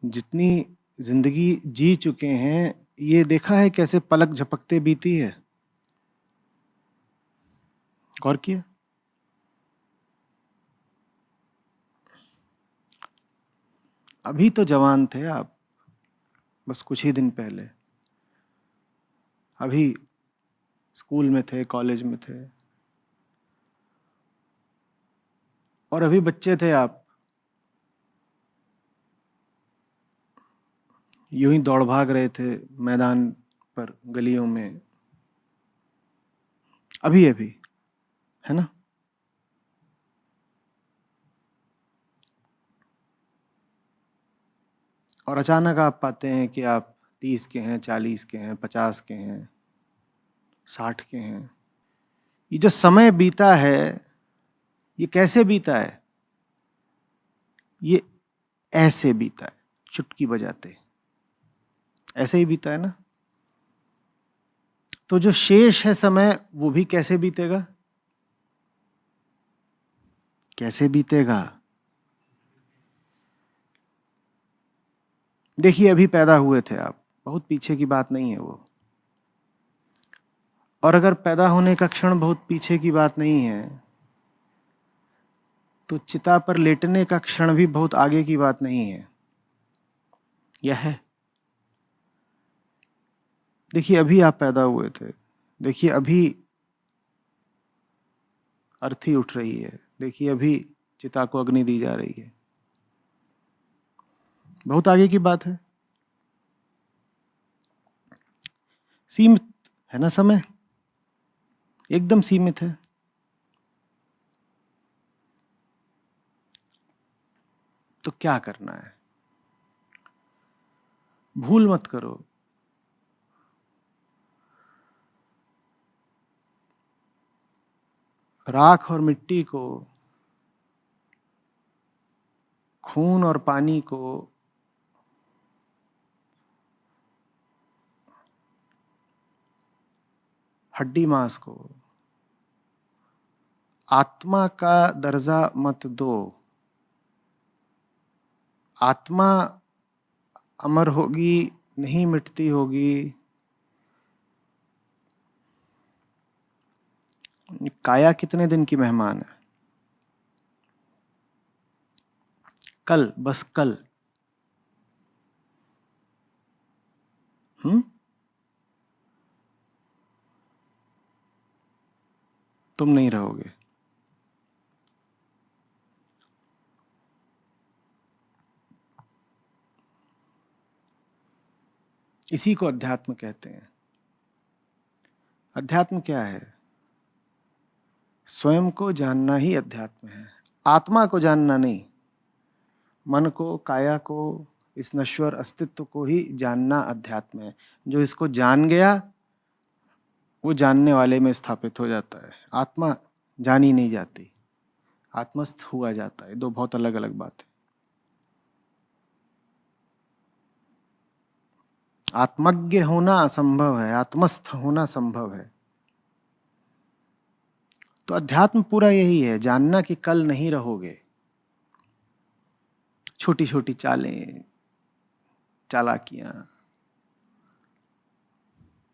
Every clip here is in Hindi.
जितनी जिंदगी जी चुके हैं, ये देखा है कैसे पलक झपकते बीती है? गौर किया? अभी तो जवान थे आप, बस कुछ ही दिन पहले। अभी स्कूल में थे, कॉलेज में थे, और अभी बच्चे थे आप। यूं ही दौड़ भाग रहे थे मैदान पर, गलियों में। अभी अभी, है ना? और अचानक आप पाते हैं कि आप 30 के हैं, 40 के हैं, 50 के हैं, 60 के हैं। ये जो समय बीता है, ये कैसे बीता है? ये ऐसे बीता है, चुटकी बजाते। ऐसे ही बीता है ना? तो जो शेष है समय, वो भी कैसे बीतेगा? कैसे बीतेगा? देखिए, अभी पैदा हुए थे आप, बहुत पीछे की बात नहीं है वो। और अगर पैदा होने का क्षण बहुत पीछे की बात नहीं है, तो चिता पर लेटने का क्षण भी बहुत आगे की बात नहीं है। यह है। देखिए, अभी आप पैदा हुए थे। देखिए, अभी अर्थी उठ रही है। देखिए, अभी चिता को अग्नि दी जा रही है। बहुत आगे की बात है। सीमित है ना समय? एकदम सीमित है। तो क्या करना है? भूल मत करो। राख और मिट्टी को, खून और पानी को, हड्डी मांस को, आत्मा का दर्जा मत दो। आत्मा अमर होगी, नहीं मिटती होगी। काया कितने दिन की मेहमान है? कल, बस कल। तुम नहीं रहोगे। इसी को अध्यात्म कहते हैं। अध्यात्म क्या है? स्वयं को जानना ही अध्यात्म है। आत्मा को जानना नहीं। मन को, काया को, इस नश्वर अस्तित्व को ही जानना अध्यात्म है। जो इसको जान गया, वो जानने वाले में स्थापित हो जाता है। आत्मा जानी नहीं जाती, आत्मस्थ हुआ जाता है। दो बहुत अलग अलग बात है। आत्मज्ञ होना असंभव है, आत्मस्थ होना संभव है। तो अध्यात्म पूरा यही है, जानना कि कल नहीं रहोगे। छोटी छोटी चालें, चालाकियां,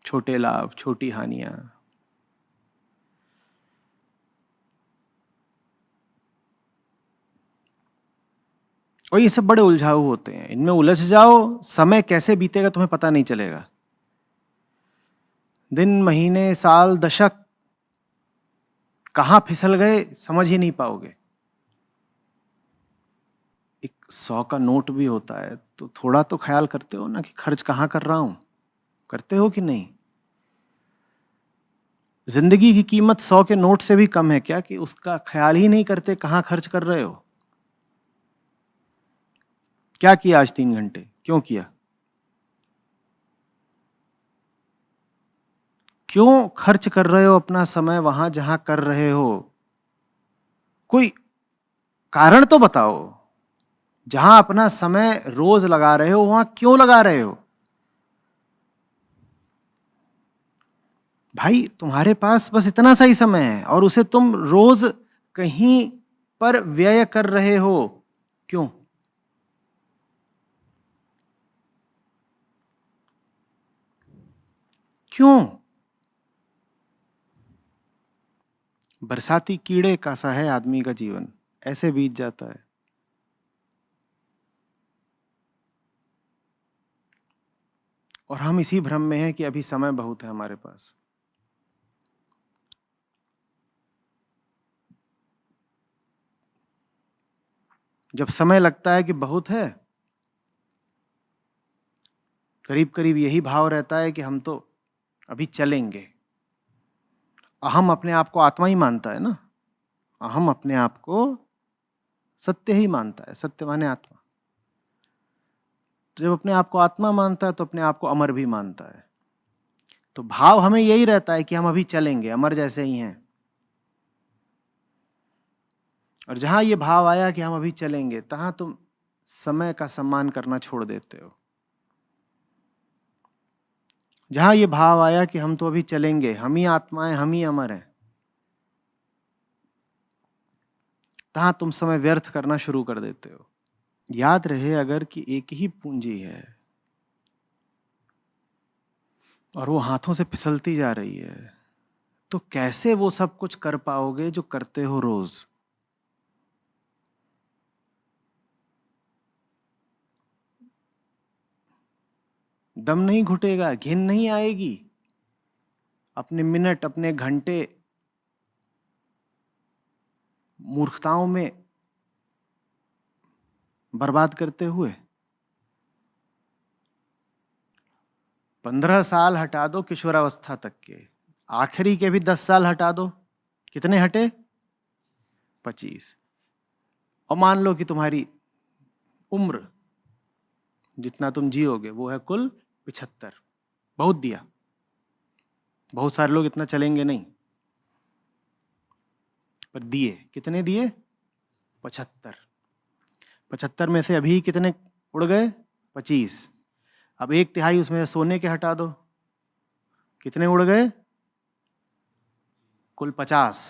छोटे लाभ, छोटी हानियां। और ये सब बड़े उलझाऊ होते हैं। इनमें उलझ जाओ, समय कैसे बीतेगा तुम्हें पता नहीं चलेगा। दिन, महीने, साल, दशक कहां फिसल गए समझ ही नहीं पाओगे। एक 100 का नोट भी होता है, तो थोड़ा तो ख्याल करते हो ना कि खर्च कहां कर रहा हूं। करते हो कि नहीं? जिंदगी की कीमत 100 के नोट से भी कम है क्या, कि उसका ख्याल ही नहीं करते कहां खर्च कर रहे हो? क्या किया आज 3 घंटे? क्यों किया? क्यों खर्च कर रहे हो अपना समय वहां जहां कर रहे हो? कोई कारण तो बताओ। जहां अपना समय रोज लगा रहे हो, वहां क्यों लगा रहे हो? भाई, तुम्हारे पास बस इतना सा ही समय है और उसे तुम रोज कहीं पर व्यय कर रहे हो। क्यों? क्यों? बरसाती कीड़े का सा है आदमी का जीवन, ऐसे बीत जाता है। और हम इसी भ्रम में हैं कि अभी समय बहुत है हमारे पास। जब समय लगता है कि बहुत है, करीब करीब यही भाव रहता है कि हम तो अभी चलेंगे। अहम अपने आप को आत्मा ही मानता है ना, अहम अपने आप को सत्य ही मानता है, सत्य माने आत्मा। जब अपने आप को आत्मा मानता है तो अपने आप को अमर भी मानता है। तो भाव हमें यही रहता है कि हम अभी चलेंगे, अमर जैसे ही हैं। और जहां ये भाव आया कि हम अभी चलेंगे, तहां तुम समय का सम्मान करना छोड़ देते हो। जहां ये भाव आया कि हम तो अभी चलेंगे, हम ही आत्मा हैं, हम ही अमर हैं, तहां तुम समय व्यर्थ करना शुरू कर देते हो। याद रहे अगर कि एक ही पूंजी है और वो हाथों से फिसलती जा रही है, तो कैसे वो सब कुछ कर पाओगे जो करते हो रोज? दम नहीं घुटेगा, घिन नहीं आएगी, अपने मिनट, अपने घंटे मूर्खताओं में बर्बाद करते हुए। 15 साल हटा दो किशोरावस्था तक के, आखिरी के भी 10 साल हटा दो, कितने हटे? 25। और मान लो कि तुम्हारी उम्र जितना तुम जियोगे वो है कुल 75। बहुत दिया, बहुत सारे लोग इतना चलेंगे नहीं, पर दिए। कितने दिए? 75। 75 में से अभी कितने उड़ गए? 25। अब 1/3 उसमें से सोने के हटा दो, कितने उड़ गए? कुल 50।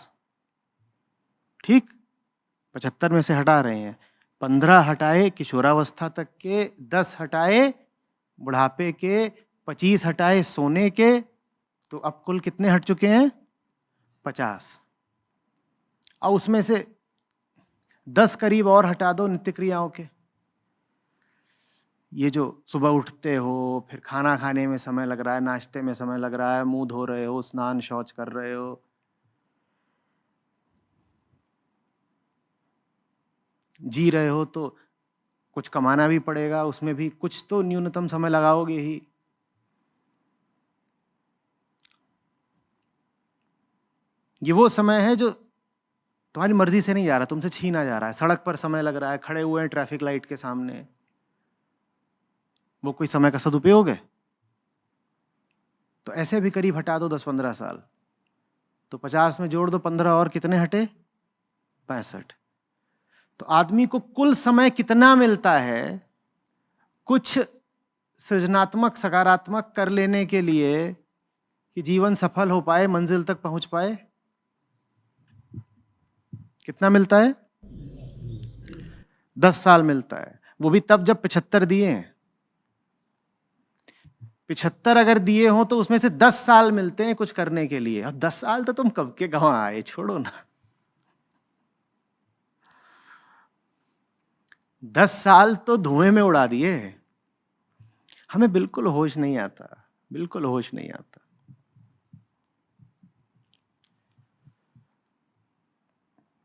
ठीक, 75 में से हटा रहे हैं, 15 हटाए किशोरावस्था तक के, 10 हटाए बुढ़ापे के, 25 हटाए सोने के, तो अब कुल कितने हट चुके हैं? 50। और उसमें से 10 करीब और हटा दो नित्य क्रियाओं के। ये जो सुबह उठते हो, फिर खाना खाने में समय लग रहा है, नाश्ते में समय लग रहा है, मुंह धो रहे हो, स्नान शौच कर रहे हो, जी रहे हो, तो कुछ कमाना भी पड़ेगा, उसमें भी कुछ तो न्यूनतम समय लगाओगे ही। ये वो समय है जो तुम्हारी मर्जी से नहीं जा रहा, तुमसे छीना जा रहा है। सड़क पर समय लग रहा है, खड़े हुए हैं ट्रैफिक लाइट के सामने, वो कोई समय का सदुपयोग है? तो ऐसे भी करीब हटा दो 10-15 साल, तो 50 में जोड़ दो 15 और, कितने हटे? 65। तो आदमी को कुल समय कितना मिलता है कुछ सृजनात्मक, सकारात्मक कर लेने के लिए कि जीवन सफल हो पाए, मंजिल तक पहुंच पाए? कितना मिलता है? 10 साल मिलता है, वो भी तब जब 75 दिए हैं। 75 अगर दिए हो तो उसमें से 10 साल मिलते हैं कुछ करने के लिए, और 10 साल तो तुम कब के गंवा आए, छोड़ो ना। 10 साल तो धुएं में उड़ा दिए। हमें बिल्कुल होश नहीं आता, बिल्कुल होश नहीं आता।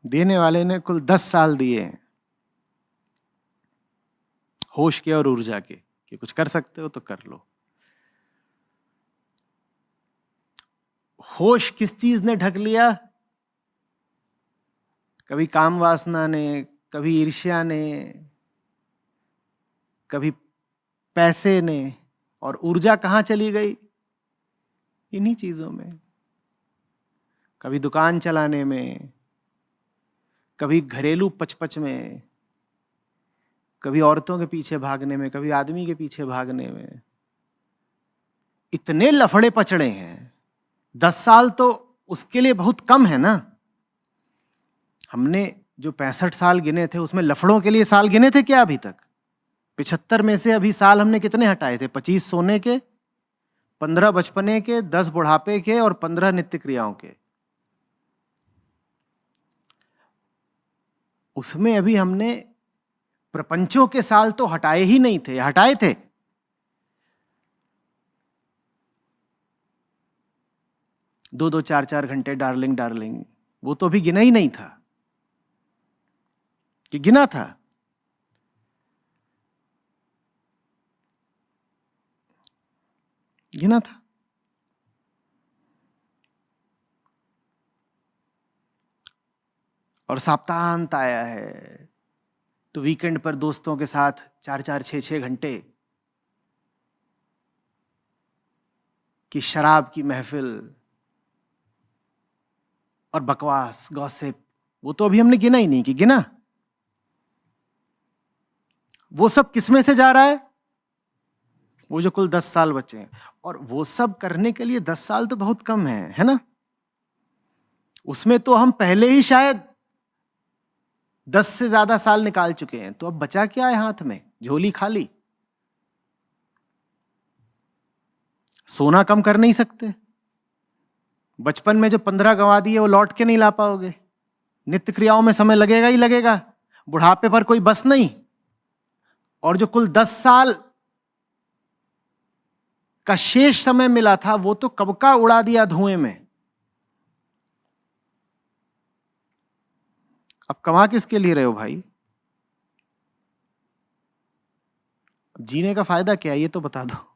देने वाले ने कुल 10 साल दिए हैं होश के और ऊर्जा के, कि कुछ कर सकते हो तो कर लो। होश किस चीज ने ढक लिया? कभी काम वासना ने, कभी ईर्ष्या ने, कभी पैसे ने, और ऊर्जा कहां चली गई? इन्हीं चीजों में। कभी दुकान चलाने में, कभी घरेलू पचपच में, कभी औरतों के पीछे भागने में, कभी आदमी के पीछे भागने में। इतने लफड़े पचड़े हैं। 10 साल तो उसके लिए बहुत कम है ना। हमने जो 65 साल गिने थे उसमें लफड़ों के लिए साल गिने थे क्या अभी तक? 75 में से अभी साल हमने कितने हटाए थे? 25 सोने के, 15 बचपने के, 10 बुढ़ापे के और 15 नित्य क्रियाओं के। उसमें अभी हमने प्रपंचों के साल तो हटाए ही नहीं थे, हटाए थे? दो दो चार चार घंटे डार्लिंग डार्लिंग, वो तो अभी गिना ही नहीं था कि गिना था? गिना था। और सप्ताहांत आया है तो वीकेंड पर दोस्तों के साथ 4-4 6-6 घंटे की शराब की महफिल और बकवास, गॉसिप, वो तो अभी हमने गिना ही नहीं कि गिना? वो सब किसमें से जा रहा है? वो जो कुल 10 साल बचे हैं। और वो सब करने के लिए 10 साल तो बहुत कम है ना? उसमें तो हम पहले ही शायद 10 से ज्यादा साल निकाल चुके हैं, तो अब बचा क्या है हाथ में? झोली खाली। सोना कम कर नहीं सकते। बचपन में जो 15 गंवा दिए वो लौट के नहीं ला पाओगे। नित्य क्रियाओं में समय लगेगा ही लगेगा, बुढ़ापे पर कोई बस नहीं। और जो कुल 10 साल का शेष समय मिला था वो तो कब का उड़ा दिया धुएं में। अब कमा किसके लिए रहे हो भाई? जीने का फायदा क्या है ये तो बता दो।